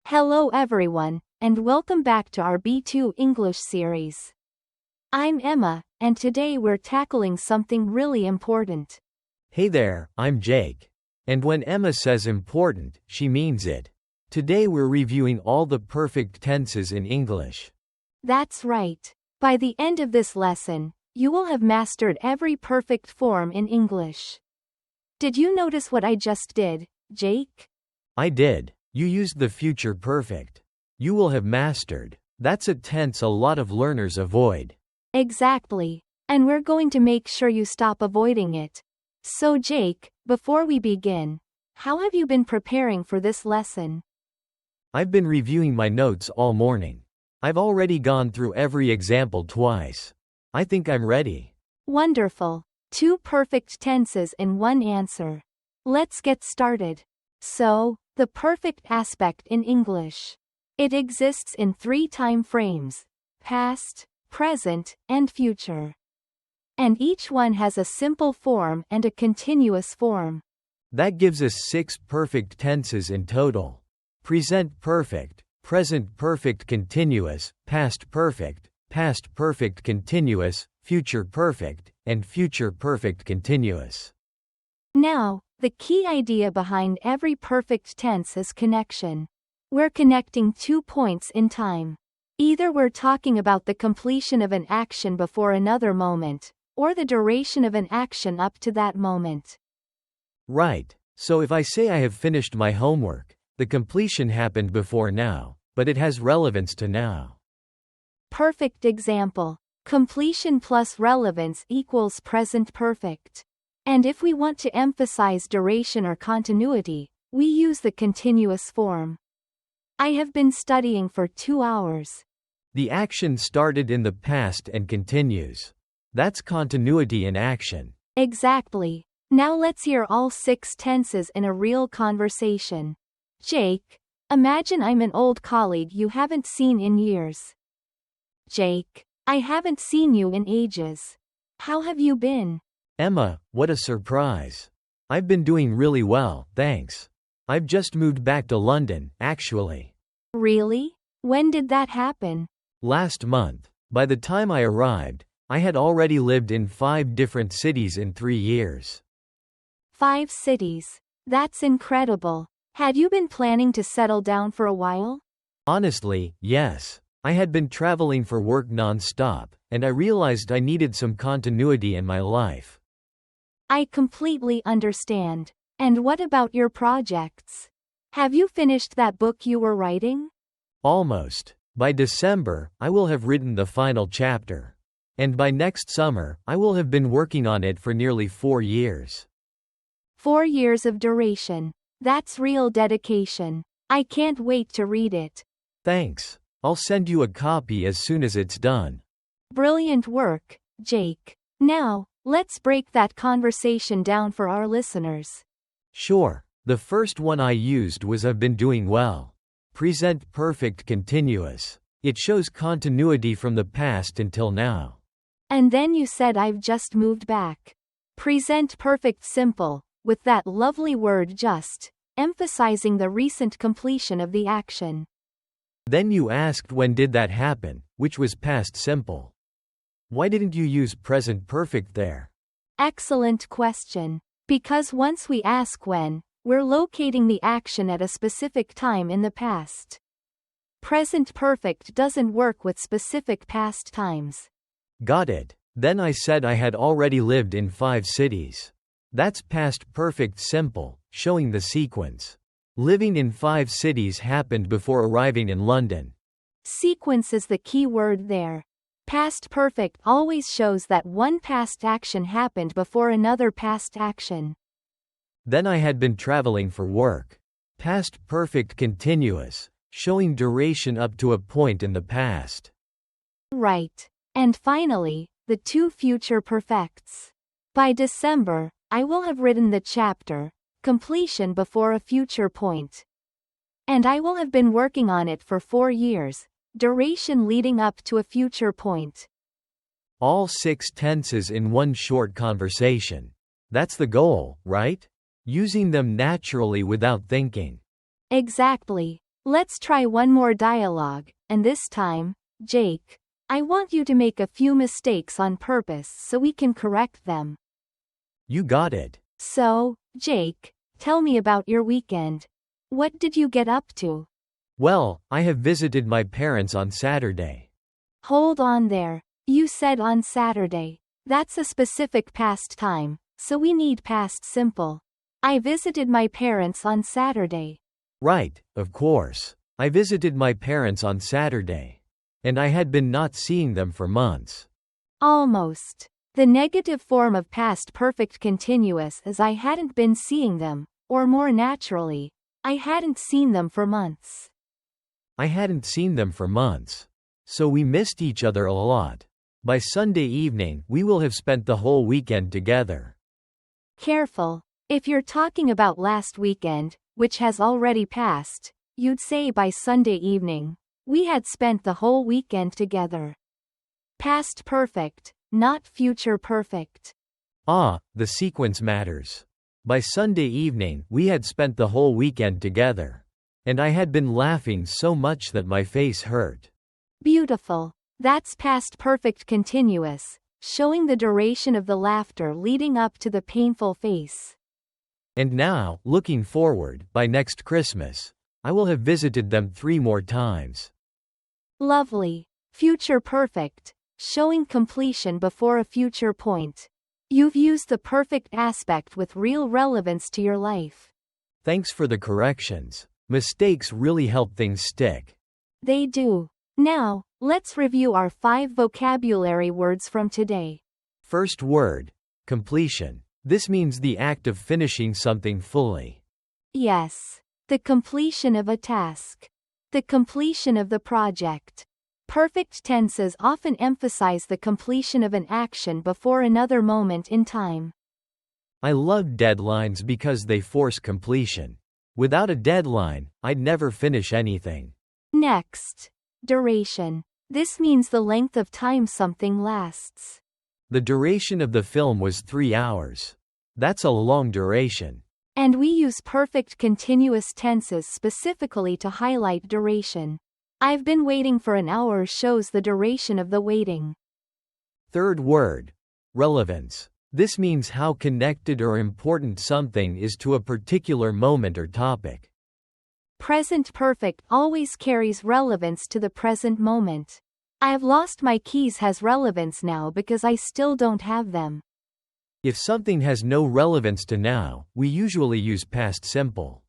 Hello everyone, and welcome back to our B2 English series. I'm Emma, and today we're tackling something really important. Hey there, I'm Jake. And when Emma says important, she means it. Today we're reviewing all the perfect tenses in English. That's right. By the end of this lesson, you will have mastered every perfect form in English. Did you notice what I just did, Jake? I did. You used the future perfect. You will have mastered. That's a tense a lot of learners avoid. Exactly. And we're going to make sure you stop avoiding it. So Jake, before we begin, how have you been preparing for this lesson? I've been reviewing my notes all morning. I've already gone through every example twice. I think I'm ready. Wonderful. 2 perfect tenses in one answer. Let's get started. So, the perfect aspect in English. It exists in 3 time frames: past, present, and future. And each one has a simple form and a continuous form. That gives us 6 perfect tenses in total. Present perfect, present perfect continuous, past perfect continuous, future perfect, and future perfect continuous. Now, the key idea behind every perfect tense is connection. We're connecting 2 points in time. Either we're talking about the completion of an action before another moment, or the duration of an action up to that moment. Right. So if I say I have finished my homework, the completion happened before now, but it has relevance to now. Perfect example. Completion plus relevance equals present perfect. And if we want to emphasize duration or continuity, we use the continuous form. I have been studying for 2 hours. The action started in the past and continues. That's continuity in action. Exactly. Now let's hear all 6 tenses in a real conversation. Jake, imagine I'm an old colleague you haven't seen in years. Jake, I haven't seen you in ages. How have you been? Emma, what a surprise. I've been doing really well, thanks. I've just moved back to London, actually. Really? When did that happen? Last month. By the time I arrived, I had already lived in 5 different cities in 3 years. 5 cities. That's incredible. Had you been planning to settle down for a while? Honestly, yes. I had been traveling for work non-stop, and I realized I needed some continuity in my life. I completely understand. And what about your projects? Have you finished that book you were writing? Almost. By December, I will have written the final chapter. And by next summer, I will have been working on it for nearly 4 years. 4 years of duration. That's real dedication. I can't wait to read it. Thanks. I'll send you a copy as soon as it's done. Brilliant work, Jake. Now, let's break that conversation down for our listeners. Sure. The first one I used was I've been doing well. Present perfect continuous. It shows continuity from the past until now. And then you said I've just moved back. Present perfect simple, with that lovely word just, emphasizing the recent completion of the action. Then you asked when did that happen, which was past simple. Why didn't you use present perfect there? Excellent question. Because once we ask when, we're locating the action at a specific time in the past. Present perfect doesn't work with specific past times. Got it. Then I said I had already lived in 5 cities. That's past perfect simple, showing the sequence. Living in 5 cities happened before arriving in London. Sequence is the key word there. Past perfect always shows that one past action happened before another past action. Then I had been traveling for work. Past perfect continuous, showing duration up to a point in the past. Right. And finally, the 2 future perfects. By December, I will have written the chapter, completion before a future point. And I will have been working on it for 4 years, duration leading up to a future point. All 6 tenses in one short conversation. That's the goal, right? Using them naturally without thinking. Exactly. Let's try one more dialogue, and this time, Jake, I want you to make a few mistakes on purpose so we can correct them. You got it. So, Jake, tell me about your weekend. What did you get up to? Well, I have visited my parents on Saturday. Hold on there. You said on Saturday. That's a specific past time, so we need past simple. I visited my parents on Saturday. Right, of course. I visited my parents on Saturday. And I had been not seeing them for months. Almost. The negative form of past perfect continuous is I hadn't been seeing them, or more naturally, I hadn't seen them for months. I hadn't seen them for months. So we missed each other a lot. By Sunday evening, we will have spent the whole weekend together. Careful. If you're talking about last weekend, which has already passed, you'd say by Sunday evening, we had spent the whole weekend together. Past perfect, not future perfect. Ah, the sequence matters. By Sunday evening, we had spent the whole weekend together. And I had been laughing so much that my face hurt. Beautiful. That's past perfect continuous, showing the duration of the laughter leading up to the painful face. And now, looking forward, by next Christmas, I will have visited them 3 more times. Lovely. Future perfect, showing completion before a future point. You've used the perfect aspect with real relevance to your life. Thanks for the corrections. Mistakes really help things stick. They do. Now, let's review our 5 vocabulary words from today. First word, completion. This means the act of finishing something fully. Yes. The completion of a task. The completion of the project. Perfect tenses often emphasize the completion of an action before another moment in time. I love deadlines because they force completion. Without a deadline, I'd never finish anything. Next. Duration. This means the length of time something lasts. The duration of the film was 3 hours. That's a long duration. And we use perfect continuous tenses specifically to highlight duration. I've been waiting for an hour shows the duration of the waiting. Third word, relevance. This means how connected or important something is to a particular moment or topic. Present perfect always carries relevance to the present moment. I've lost my keys has relevance now because I still don't have them. If something has no relevance to now, we usually use past simple.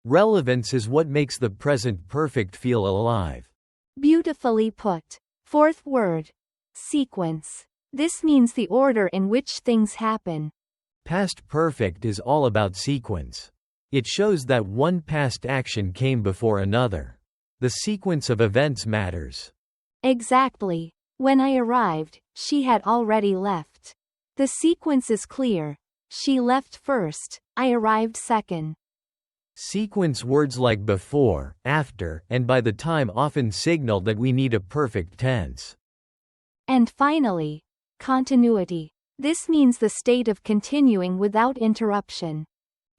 Relevance is what makes the present perfect feel alive. Beautifully put. Fourth word, sequence. This means the order in which things happen. Past perfect is all about sequence. It shows that one past action came before another. The sequence of events matters. Exactly. When I arrived, she had already left. The sequence is clear. She left first, I arrived second. Sequence words like before, after, and by the time often signal that we need a perfect tense. And finally, continuity. This means the state of continuing without interruption.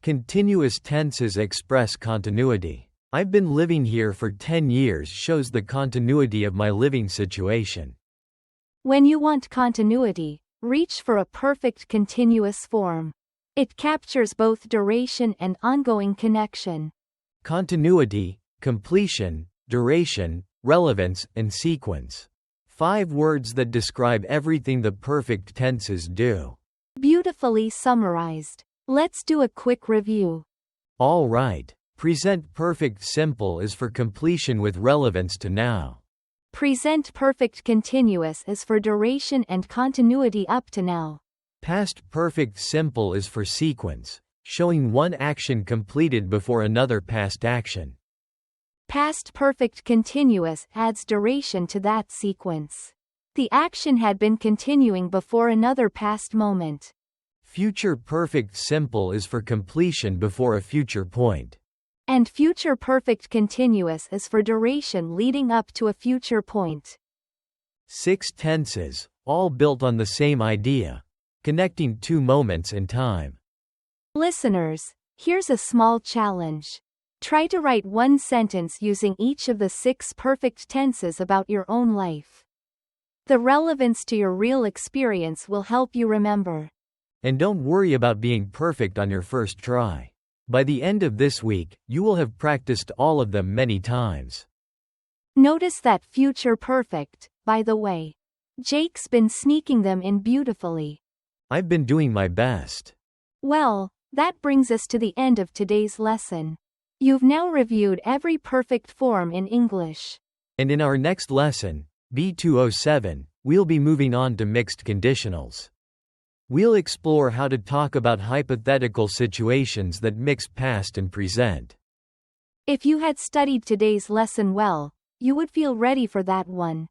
Continuous tenses express continuity. I've been living here for 10 years shows the continuity of my living situation. When you want continuity, reach for a perfect continuous form. It captures both duration and ongoing connection. Continuity, completion, duration, relevance, and sequence. 5 words that describe everything the perfect tenses do. Beautifully summarized. Let's do a quick review. All right. Present perfect simple is for completion with relevance to now. Present perfect continuous is for duration and continuity up to now. Past perfect simple is for sequence, showing one action completed before another past action. Past perfect continuous adds duration to that sequence. The action had been continuing before another past moment. Future perfect simple is for completion before a future point. And future perfect continuous is for duration leading up to a future point. 6 tenses, all built on the same idea, connecting 2 moments in time. Listeners, here's a small challenge. Try to write one sentence using each of the 6 perfect tenses about your own life. The relevance to your real experience will help you remember. And don't worry about being perfect on your first try. By the end of this week, you will have practiced all of them many times. Notice that future perfect, by the way. Jake's been sneaking them in beautifully. I've been doing my best. Well, that brings us to the end of today's lesson. You've now reviewed every perfect form in English. And in our next lesson, B207, we'll be moving on to mixed conditionals. We'll explore how to talk about hypothetical situations that mix past and present. If you had studied today's lesson well, you would feel ready for that one.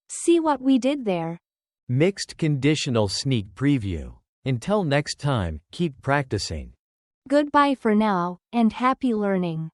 See what we did there? Mixed conditional sneak preview. Until next time, keep practicing. Goodbye for now, and happy learning.